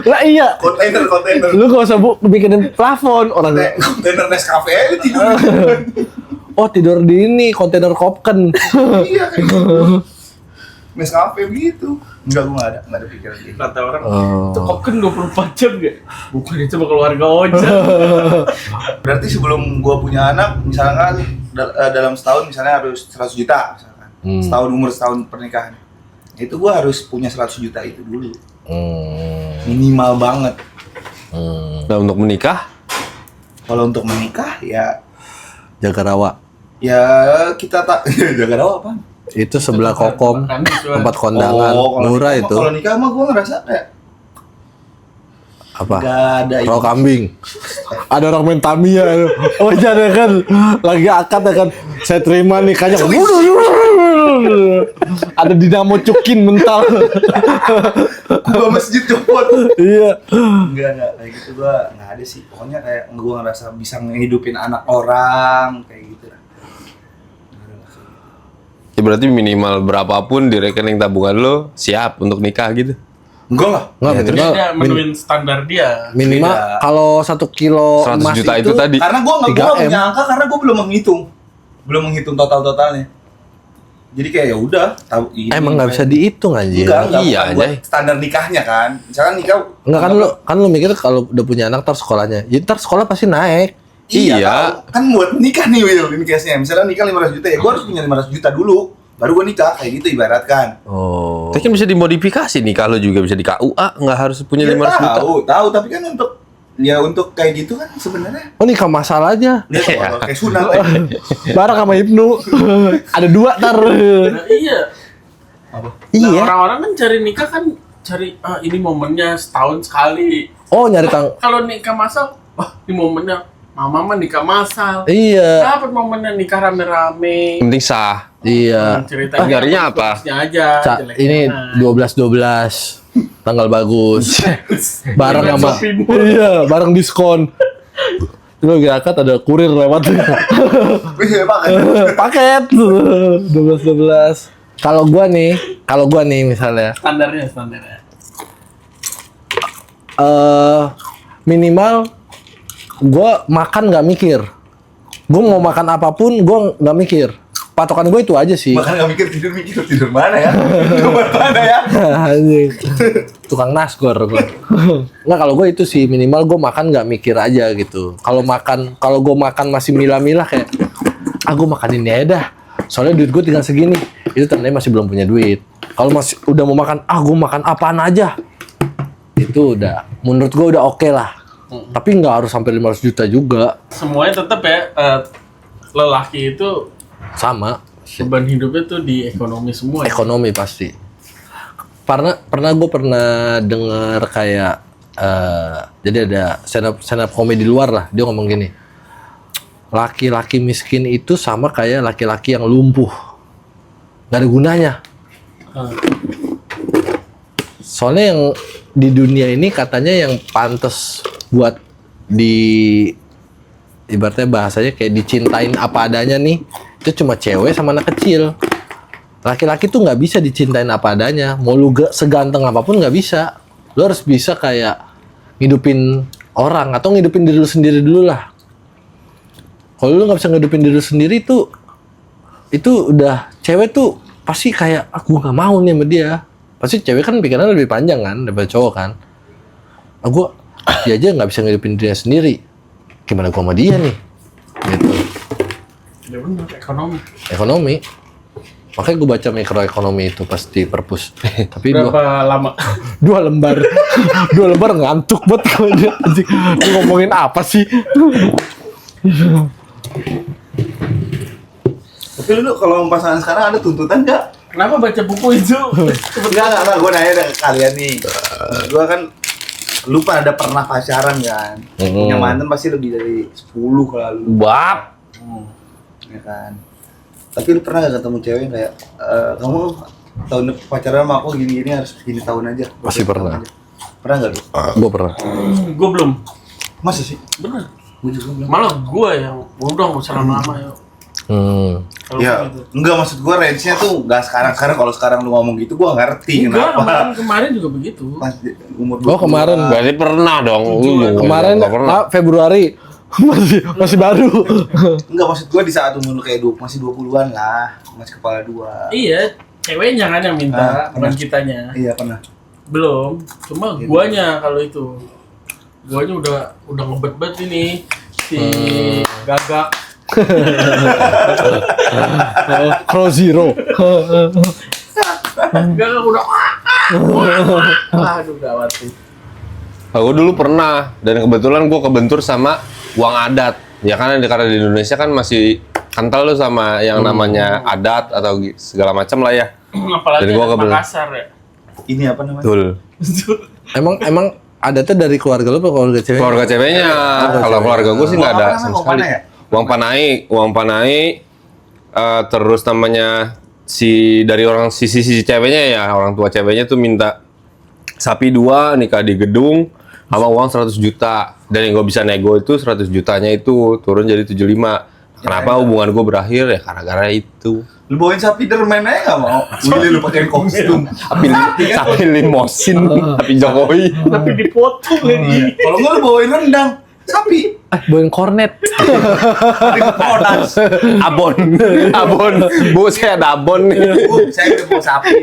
Lah iya. Kontainer. Lu gak usah bikinin plafon orang. Kontainer Nescafe aja tidur. Oh, tidur di ini kontainer Kopken. Iya kayak gitu. Nescafe gitu. Enggak, gua enggak ada pikiran gitu. kata orang Oh. itu kok kan 24 jam gak? Bukan itu sama keluarga ojek. Berarti sebelum gua punya anak, misalkan dalam setahun misalnya harus 100 juta misalkan. Setahun umur setahun pernikahan. Itu gua harus punya 100 juta itu dulu. Minimal banget. Nah, untuk menikah, Kalau untuk menikah ya Jaga rawa. kita tak jaga rawa apa? Itu sebelah kokom, tempat kondangan. kalau Murah nikah itu. Kalau nikah mah gua ngerasa kayak Apa? nggak ada Rawa kambing. Ada orang main Tamiya. Oh, jadi kan lagi akad ya kan. Saya terima nikahnya. Ada dinamo cukin mental. gua masjid copot. Iya. Enggak kayak gitu gua nggak ada sih. Pokoknya kayak gua ngerasa bisa ngehidupin anak orang kayak gitu lah. ya berarti minimal berapapun di rekening tabungan lo siap untuk nikah gitu. Enggak lah. Enggak, Ya, terus minimal Dia menuin standar dia. minimal Beda. kalau 1 kilo 100 emas juta itu tadi. karena gua nggak 3M. punya angka karena gua belum menghitung totalnya. Jadi kayak ya udah tahu ini. Emang nggak bisa dihitung anjir. Enggak, Iya, bukan buat anjay. standar nikahnya kan. Misalkan nikah Enggak kan lu mikir kalau udah punya anak ntar sekolahnya. Ya ntar sekolah pasti naik. Iya, Iya. tahu. Kan buat nikah nih Will, ini case-nya. Misalnya nikah 500 juta ya gua harus punya 500 juta dulu. Baru gua nikah kayak gitu ibaratkan. Oh. Tapi kan bisa dimodifikasi nih kalau juga bisa di KUA, nggak harus punya Ya 500 juta. tahu, tapi kan untuk kayak gitu kan sebenarnya Oh, nikah masal aja. lihat Iya. kalau kayak sunat ya. Bareng sama Ibnu. Ada 2 ntar. Nah, iya. Apa? Nah, Iya. orang-orang kan cari nikah kan cari ini momennya setahun sekali. Oh, nyari tang. Kalau nikah masal, wah ini momennya mama mah nikah masal. Iya. Dapat momennya nikah rame-rame. Yang penting sah. Iya. Ceritanya Nyarinya apa? aja. jeleknya Ini nah. 12 tanggal bagus. Bareng Bulan sama Shopee Mall. iya, bareng diskon. Lu lagi akad ada kurir lewat. Iya, Pak. Paket 12. Kalau gua nih misalnya Standarnya. minimal gua makan nggak mikir. Gua mau makan apapun gua nggak mikir. Patokan gue itu aja sih. Makan nggak mikir tidur mana ya? Tidur mana ya? Anjing. Tukang nasgor gue. Nggak, kalau gue itu sih minimal gue makan nggak mikir aja gitu. Kalau gue makan masih milah-milah kayak, gue makan ini aja dah. Soalnya duit gue tinggal segini. Itu tandanya masih belum punya duit. Kalau masih udah mau makan, gue makan apaan aja. Itu udah, menurut gue udah oke lah. Tapi nggak harus sampai 500 juta juga. Semuanya tetap ya lelaki itu Sama. beban hidupnya tuh di ekonomi semua. Ya? Ekonomi pasti. Pernah gue dengar kayak jadi ada stand up komedi luar lah, dia ngomong gini, laki-laki miskin itu sama kayak laki-laki yang lumpuh, nggak ada gunanya. Soalnya yang di dunia ini katanya yang pantas buat ibaratnya bahasanya kayak dicintain apa adanya nih, itu cuma cewek sama anak kecil. Laki-laki tuh nggak bisa dicintain apa adanya. Mau lu seganteng apapun nggak bisa. Lu harus bisa kayak ngidupin orang atau ngidupin diri lu sendiri dulu lah. Kalau lu nggak bisa ngidupin diri lu sendiri tuh, itu udah cewek tuh pasti kayak aku nggak mau nih sama dia. Pasti cewek kan pikirannya lebih panjang kan daripada cowok kan. Dia aja nggak bisa ngidupin dirinya sendiri. Gimana gua sama dia nih? Gitu. Ya benar, Ekonomi. Makanya gue baca mikroekonomi itu pas di perpus. Tapi berapa lama? 2 lembar. 2 lembar ngantuk banget kalau dia anjing. Lu ngomongin apa sih? Tapi lu kalau pasangan sekarang ada tuntutan nggak? Kenapa baca buku itu? Enggak, gue nanya ke kalian nih. Gue kan lupa ada pernah pacaran kan. Punya mantan pasti lebih dari 10 kalau lu. Bap. Ya kan. Tapi lu pernah gak ketemu cewek yang kayak kamu tahun pacaran sama aku gini-gini harus gini tahun aja. Pasti Tahun pernah. aja. Pernah nggak tuh? Gue pernah. Gue belum. Masa sih? Bener. Gue juga belum. Malah gue yang udah nggak usah lama-lama ya. Kalau Ya, gitu. enggak maksud gue range-nya tuh enggak sekarang. Karena kalau sekarang lu ngomong gitu gue ngerti Enggak, kenapa. kemarin juga begitu. Pas umur Oh, kemarin. Berarti pernah dong. Kemarin Nggak pernah. Februari masih baru. Enggak maksud gue di saat umur lu kayak masih 20-an lah, masih kepala dua. Iya, ceweknya kan yang minta, bukan pernah. kitanya. Iya pernah. Belum, cuma guanya kalau itu. Guanya udah ngebet-bet ini si Gagak. Crow Zero. Gagak udah aduh gawat sih. Aku dulu pernah, dan kebetulan gue kebentur sama uang adat. Ya kan, karena di Indonesia kan masih kental tuh sama yang namanya adat atau segala macam lah ya. Apalagi Dan gua anak kebetulan- Makassar ya. Ini apa namanya? Betul. Emang adatnya dari keluarga lu apa keluarga cewek? Keluarga ceweknya. Kalau keluarga gue sih nggak ada Apa namanya? sama Uang sekali. panai ya? Uang panai. Terus namanya dari orang sisi ceweknya ya, orang tua ceweknya tuh minta sapi 2 nikah di gedung sama uang 100 juta. Dan yang gue bisa nego itu 100 jutanya itu turun jadi 75. Kenapa hubungan gue berakhir ya gara-gara itu. Lu bawain sapi dermen aja nggak mau? Willy lu pakai kostum. Sapi limosin, sapi Jokowi. Tapi dipotong lagi. Kalau nggak lu bawain rendang, sapi. Bawain kornet. Ada keponas. Abon. Bu, saya ada abon nih. Saya udah bawa sapi.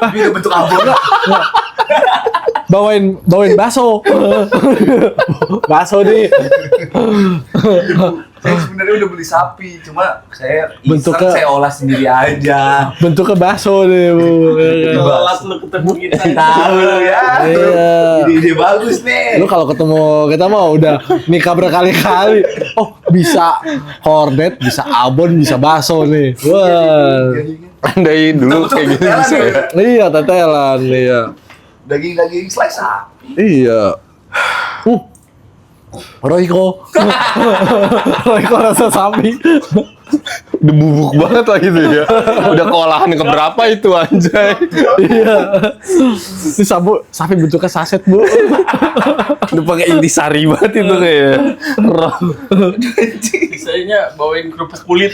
Tapi udah bentuk abon. Bawain bakso. Bakso nih. Saya sebenarnya udah beli sapi, cuma saya Bentuknya- saya olah sendiri aja. Bentuknya bakso nih, Bu. Telat lu ketemu kita. Tahu lu ya. Iya. Ide bagus nih. Lu kalau ketemu kita mah udah nikah berkali-kali. Oh, bisa kornet, bisa abon, bisa bakso nih. Wah. Andai dulu Betul-betul kayak gitu tetelan bisa ya. ya. Iya, tetelan, iya. Daging slice sapi. Iya. Royko. Royko rasa sapi. Udah bubuk banget lah gitu ya. Udah keolahan keberapa itu anjay. Iya. Ini sapi bentuknya saset, Bu. Udah pakai intisari banget itu kayak. Biasanya bawain kerupuk kulit.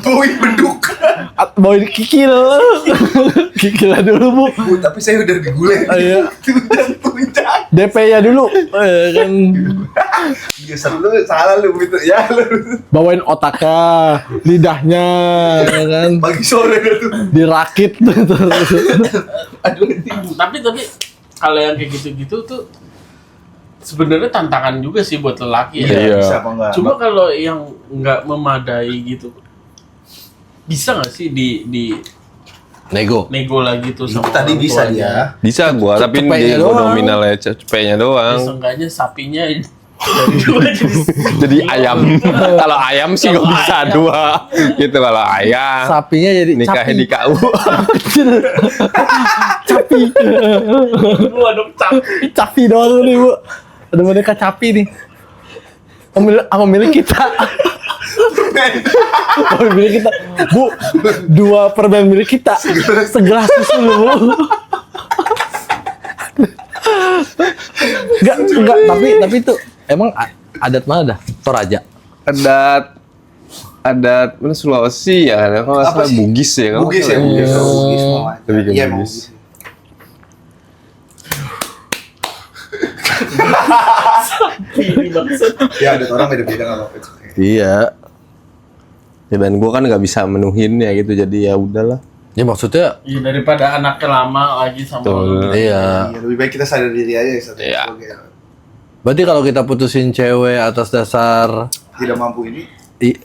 Bawain beduk. Bawain kikil. Kikilnya dulu, Bu. Bu, tapi saya udah digulai. Iya. Tunjang. DP-nya dulu. Kan Iya, lu salah lu gitu. Ya lu. bawain otaknya, lidahnya, ya kan. Pagi sore dah tuh. Dirakit terus. Aduh, ini. tapi kalau yang kayak gitu-gitu tuh sebenarnya tantangan juga sih buat lelaki ya. Iya. Bisa apa enggak? Cuma kalau yang nggak memadai gitu, bisa nggak sih di Nego. nego lagi tuh Itu sama tadi orang bisa tuanya? dia. Bisa gua, tapi Cepetnya dia gua doang. nominalnya cepetnya Ya, doang. seenggaknya sapinya dari dua jadi Jadi ayam. Kalau ayam sih gua bisa 2. Gitu kalau ayam. Sapinya jadi Nikahnya di KU. kecil. Capi. dua dong sapi. Capi doang nih, Bu. Ada boneka Capi nih. Sama milik kita. Oh, milik kita. Bu, 2 permen milik kita. Segelas susu lu, Bu. Enggak, tapi itu emang adat mana dah? Toraja. Adat mana Sulawesi ya, kalau nggak Apa salah sih? Bugis ya, kalau Bugis nggak ya, salah. Bugis. Iya. Bugis semua. Lebih ke Iya, emang Bugis. Bugis. Ini maksud. Ya, ada orang beda-beda nggak apa-apa. It's okay. Iya. Ya, dan gua kan nggak bisa menuhin ya gitu, jadi ya udahlah. Ya maksudnya Ya daripada anaknya lama lagi sama Betul. lu. iya. Iya, lebih baik kita sadar diri aja ya. Iya. Berarti kalau kita putusin cewek atas dasar Tidak mampu ini.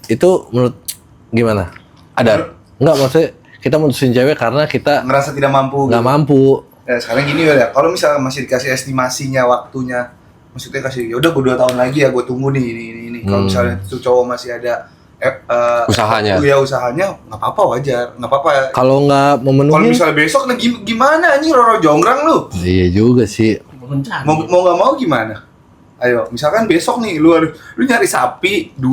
itu menurut gimana? Ada. Enggak, maksudnya kita mutusin cewek karena kita Ngerasa tidak mampu. nggak gitu. mampu. Ya, sekarang gini ya, kalau misalnya masih dikasih estimasinya waktunya, maksudnya kasih, ya udah gue 2 tahun lagi ya gue tunggu nih ini. Kalau misalnya tuh cowok masih ada Usahanya. ya usahanya nggak apa-apa, wajar, nggak apa-apa. Kalau nggak Kalau memenuhi, misalnya besok nah gimana anjing Roro Jonggrang lu? iya juga sih. Mencari. Mau nggak mau gimana? Ayo, misalkan besok nih lu nyari sapi 2,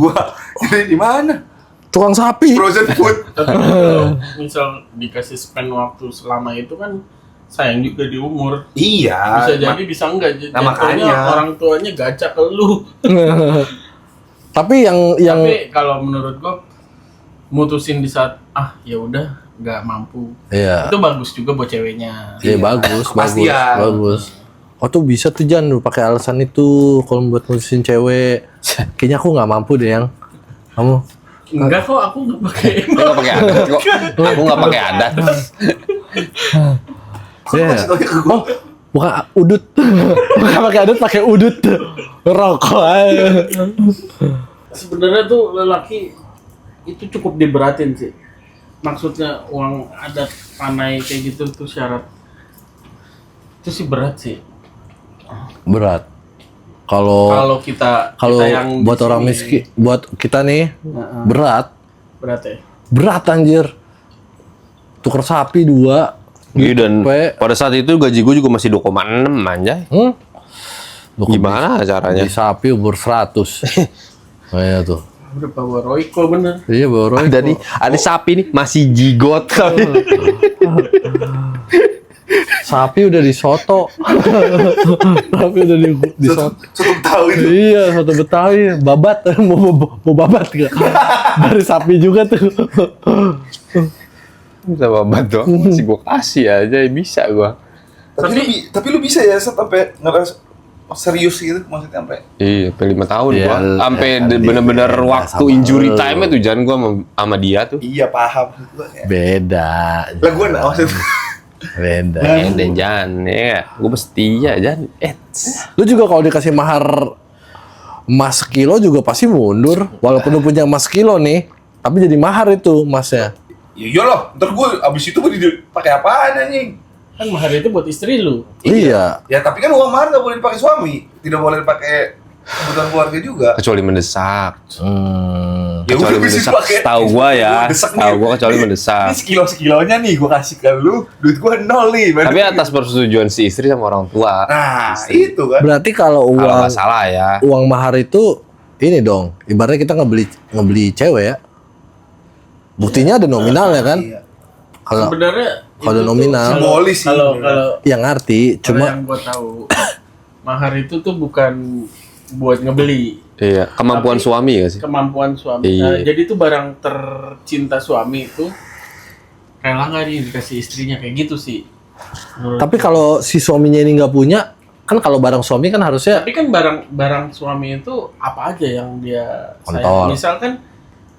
jadi di mana? Tukang sapi. Frozen food. Tapi kalau misal dikasih spend waktu selama itu kan sayang juga di umur. Iya. Bisa jadi bisa enggak. Nah, Jatuhnya makanya. orang tuanya gacak ke lu. Tapi yang Tapi kalau menurut gua mutusin di saat ya udah nggak mampu. iya. Itu bagus juga buat ceweknya. Iya bagus, kepastian. bagus. Oh tuh bisa tuh Jan lu pakai alasan itu kalau buat mutusin cewek. Kayaknya aku nggak mampu deh yang kamu. Enggak kok, aku nggak pakai. Aku nggak pakai adat kok. Aku nggak pakai adat. Iya. Kasih tau ke gua. Oh bukan udut, bukan pakai adat pakai udut. Rokok aja. Sebenarnya tuh lelaki itu cukup diberatin sih. Maksudnya uang adat panai kayak gitu tuh syarat. Itu sih berat sih. Berat. Kalau Kita Oh. yang buat di orang sini, miskin, buat kita nih Heeh. berat, berat ya. berat anjir. Tuker sapi 2. Iya, dan Pe. pada saat itu gaji gue juga masih 2,6 anjay. Lu Gimana caranya? beli sapi umur 100. Kayak tuh. Udah bawa Royco bener. Iya baru Ada nih, ada sapi nih masih jigot kali. sapi udah disoto. Sapi udah disoto. Cukup tahu itu. Iya, soto Betawi, babat mau babat gak? Dari sapi juga tuh. Bisa babat doang, masih gue kasih aja, bisa gue. Tapi lu bisa ya sampai ngeras serius gitu maksudnya sampai. Iya, sampai 5 tahun Iya, gua. Sampai dia- bener-bener dia waktu sama injury lu. time itu jangan gua sama dia tuh. Iya paham maksud gua ya. Beda. Lah gua enggak maksudnya. Beda. Dan Jan, ya, gua setia Jan. Lu juga kalau dikasih mahar emas kilo juga pasti mundur. Walaupun lu punya emas kilo nih, tapi jadi mahar itu emasnya. Ya iyalah, ntar gua abis itu gua pakai apaan anjing? Kan mahar itu buat istri lu. Iya. Ya tapi kan uang mahar nggak boleh dipakai suami, tidak boleh dipakai kebutuhan keluarga juga. Kecuali mendesak. Ya Kecuali udah bisa mendesak. dipakai. Tahu gua ya. Gua desek nih. Tahu gua kecuali mendesak. Ini sekilo-sekilonya nih gua kasih ke lu, duit gua 0 nih. Tapi atas persetujuan si istri sama orang tua. Nah, Istri. itu kan. Berarti kalau Kalau uang nggak salah ya. uang mahar itu ini dong. Ibaratnya kita ngebeli cewek ya. Buktinya ada nominalnya kan? Iya. Kalau Sebenarnya kalau itu tuh nominal. Simbolis sih. Kalau yang ngerti Cuma cuma yang gua tahu mahar itu tuh bukan buat ngebeli Iya, kemampuan Tapi- suami gak sih? kemampuan suami. Iya. Nah, jadi itu barang tercinta suami itu rela nggak nih dikasih istrinya kayak gitu sih. Menurut tapi kalau si suaminya ini nggak punya, kan kalau barang suami kan harusnya Tapi kan barang suami itu apa aja yang dia Kontol. sayang. Misalkan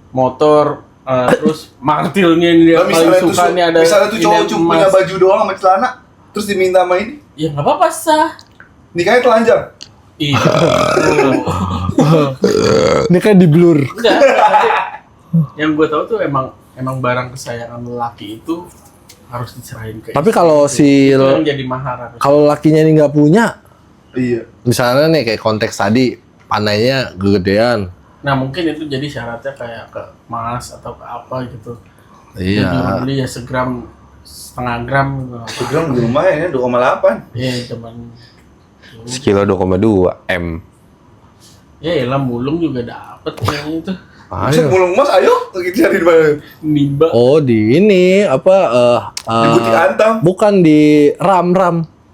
motor, terus martilnya yang dia Lah, paling misalnya tuh, suka nih ada misalnya tuh cowok ini cuma emas. punya baju doang sama celana, terus diminta sama ini, Ya nggak apa-apa sah. nikahnya telanjang. Iya. ini kan di blur. Enggak. Tapi yang gue tahu tuh emang barang kesayangan lelaki itu harus diserahin ke Tapi istri. kalau si itu yang jadi mahar harus. kalau lakinya ini nggak punya, Iya. misalnya nih kayak konteks tadi panainya kegedean. Nah mungkin itu jadi syaratnya kayak ke emas atau ke apa gitu. Iya. Jadi beli ya segram, setengah gram gitu. Sekarang di rumah ya 2,8. Iya cuman Sekilo 2,2 M. ya elah mulung juga dapet kayaknya itu. Maksud Ayo. mulung emas, ayo kita cari di mana? Nimba. Oh di ini apa? Di butik Antam. Bukan di ram.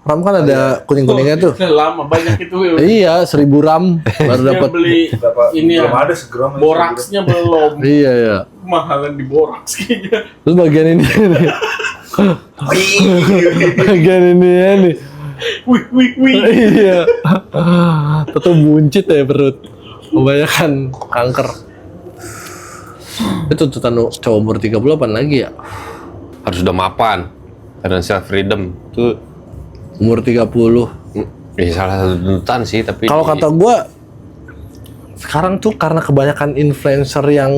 Ram kan ada kuning-kuningnya tuh. Udah lama banyak itu ya. Iya, 1000 ram baru Dia dapat. beli Berapa? ini Belum ya. ada segram. Boraksnya belum. Iya ya. Mahalan di boraks kayaknya. Terus bagian ini nih. Oh, iya. bagian ini ya nih. Wih. Iya. Tetap buncit ya perut. Kebanyakan kanker. Itu tuntutan cowok umur 38 lagi ya. Harus udah mapan. Financial freedom. Itu Umur 30. ya salah satu tuntutan sih, tapi Kalau kata gua sekarang tuh karena kebanyakan influencer yang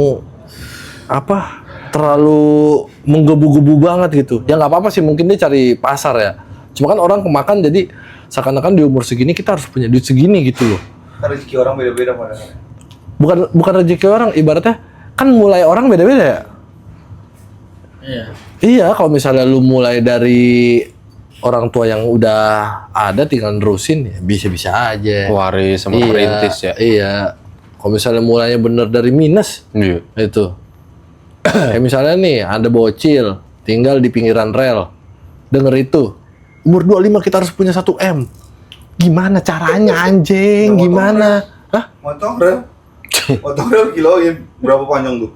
apa terlalu menggebu-gebu banget gitu. Ya nggak apa-apa sih, mungkin dia cari pasar ya. Cuma kan orang kemakan jadi seakan-akan di umur segini kita harus punya duit segini gitu loh. Kan rezeki orang beda-beda padahal. Bukan rezeki orang, ibaratnya kan mulai orang beda-beda ya. Iya. Iya, kalau misalnya lu mulai dari orang tua yang udah ada tinggal nerusin ya bisa-bisa aja. waris sama perintis ya. Iya. Kalau misalnya mulainya bener dari minus Iya. itu. Kayak misalnya nih ada bocil tinggal di pinggiran rel. Denger itu. umur 25 kita harus punya 1 M. Gimana caranya anjing? Gimana? Hah? Motong rel kiloin berapa panjang tuh?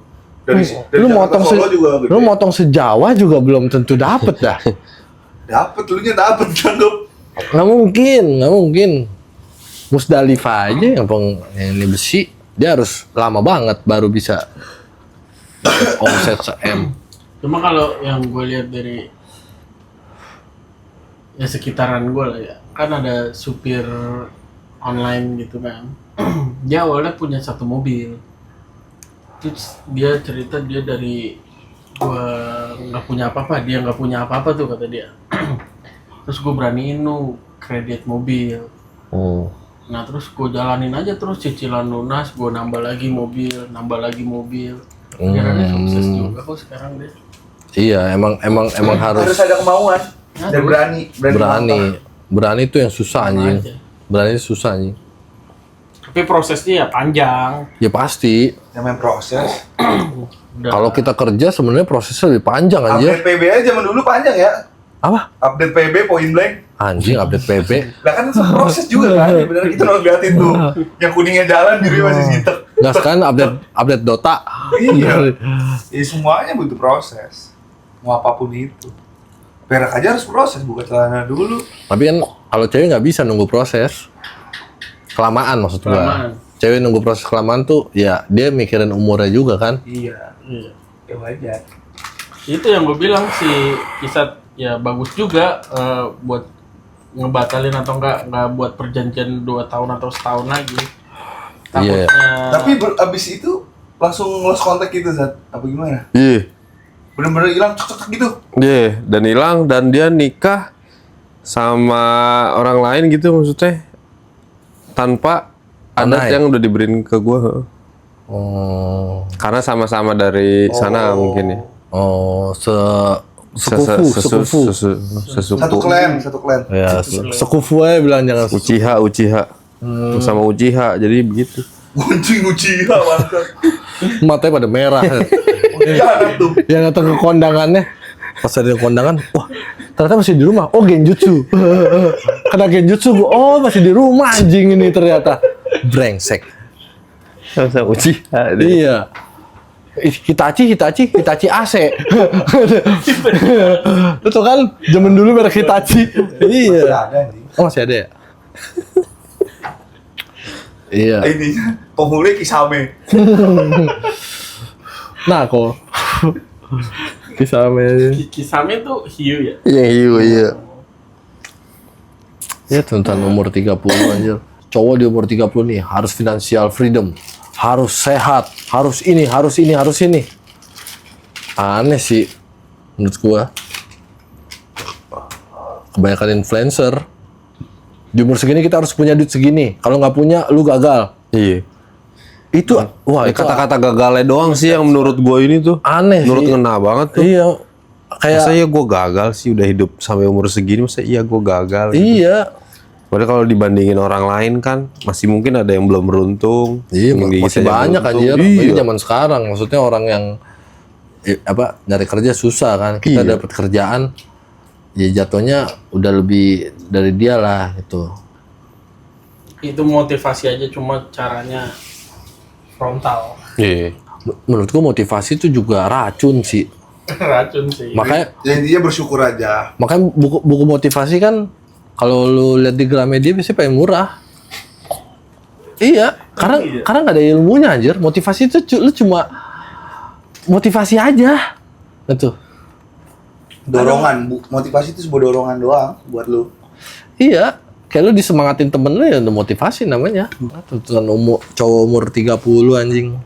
Dari Lu Jakarta motong Solo juga gede. lu motong sejawa juga belum tentu dapet dah. Dapet, lu nya dapet canggup. Nggak mungkin. Musdalifah aja yang ini besi, dia harus lama banget baru bisa omset 1 M. Cuma kalau yang gue lihat dari ya sekitaran gue lah ya, kan ada supir online gitu kan. Dia awalnya punya 1 mobil. Terus dia cerita dia dari gua nggak punya apa-apa, dia nggak punya apa-apa tuh kata dia. Terus gue beraniin lu kredit mobil. Oh. Nah terus gue jalanin aja terus cicilan lunas, gue nambah lagi mobil. Akhirnya sukses juga kok sekarang deh. Iya, emang harus Harus ada kemauan dan berani. berani itu yang susah Sama anjing. aja. Berani itu susah anjing. Tapi prosesnya ya panjang. Ya pasti. Namanya proses. Udah. Kalau kita kerja sebenarnya prosesnya lebih panjang anjir. Update PB aja zaman dulu panjang ya. Apa? Update PB point blank. Anjing update PB. Lah kan itu proses juga kan. Bener kita logatin tuh. Yang kuningnya jalan, birunya masih sitek. Gas kan update Dota. Iya. Ya semuanya butuh proses. Mau apapun itu. Perak aja harus proses, buka celana dulu. Tapi kan kalau cewek nggak bisa nunggu proses. Kelamaan maksud gua. Kelamaan. Cewek nunggu proses kelamaan tuh ya dia mikirin umurnya juga kan. Iya. Iya. Ya wajar. Itu yang gue bilang si Kisat ya bagus juga buat ngebatalin atau enggak buat perjanjian 2 tahun atau setahun lagi. Iya. Takutnya Tapi abis itu langsung lost contact gitu, Zat? Apa gimana? Iya. Bener-bener hilang cek gitu? Iya, dan hilang dan dia nikah sama orang lain gitu maksudnya. Tanpa adat Anai. yang udah diberiin ke gua. Oh. Karena sama-sama dari sana mungkin ya. Oh, sekufu. Satu klan. Ya, sekufu aja bilang jangan Uchiha. Sama Uchiha, jadi begitu. Gunjing Uchiha, mantap. matanya pada merah. Iya, tuh. Yang datang ke kondangannya, pas ada kondangan, wah ternyata masih di rumah. Oh genjutsu, kena genjutsu. Oh masih di rumah anjing ini ternyata. Brengsek. Sama Uchiha. Iya. Hitachi AC. Itu kan zaman dulu merek Hitachi. Masih Iya. ada nih. Oh masih ada ya? Iya. Ini penghuni Kisame. Nah kok. Kisame. Kisame tuh hiu ya. Iya. Ya tentang umur 30 anjir. Cowok di umur 30 nih harus financial freedom. Harus sehat, harus ini. Aneh sih menurut gua. Kebanyakan influencer. Di umur segini kita harus punya duit segini. Kalau nggak punya, lu gagal. Iya. Itu wah itu Kata-kata gagalnya doang sih yang menurut gua ini tuh. aneh Menurut sih. ngena banget tuh. Iya. Kayak Masa ya gue gagal sih udah hidup sampai umur segini, masa iya gue gagal gitu. iya. Padahal kalau dibandingin orang lain kan masih mungkin ada yang belum beruntung. Iya, Mending masih kita yang banyak beruntung. anjir. Iya. Ini zaman sekarang, maksudnya orang yang nyari kerja susah kan. Kita Iya. dapat kerjaan, ya jatuhnya udah lebih dari dia lah gitu. Itu motivasi aja, cuma caranya frontal. Iya. Menurutku motivasi itu juga racun sih. Racun sih. Makanya Ya intinya bersyukur aja. buku motivasi kan kalau lu lihat di Gramedia biasanya paling murah. Iya, karena nggak ada ilmunya anjir. Motivasi itu lu cuma motivasi aja. Gitu. Dorongan, motivasi itu sebuah dorongan doang buat lu. Iya, kayak lu disemangatin temen lu ya udah motivasi namanya. Tuntutan cowok umur 30 anjing.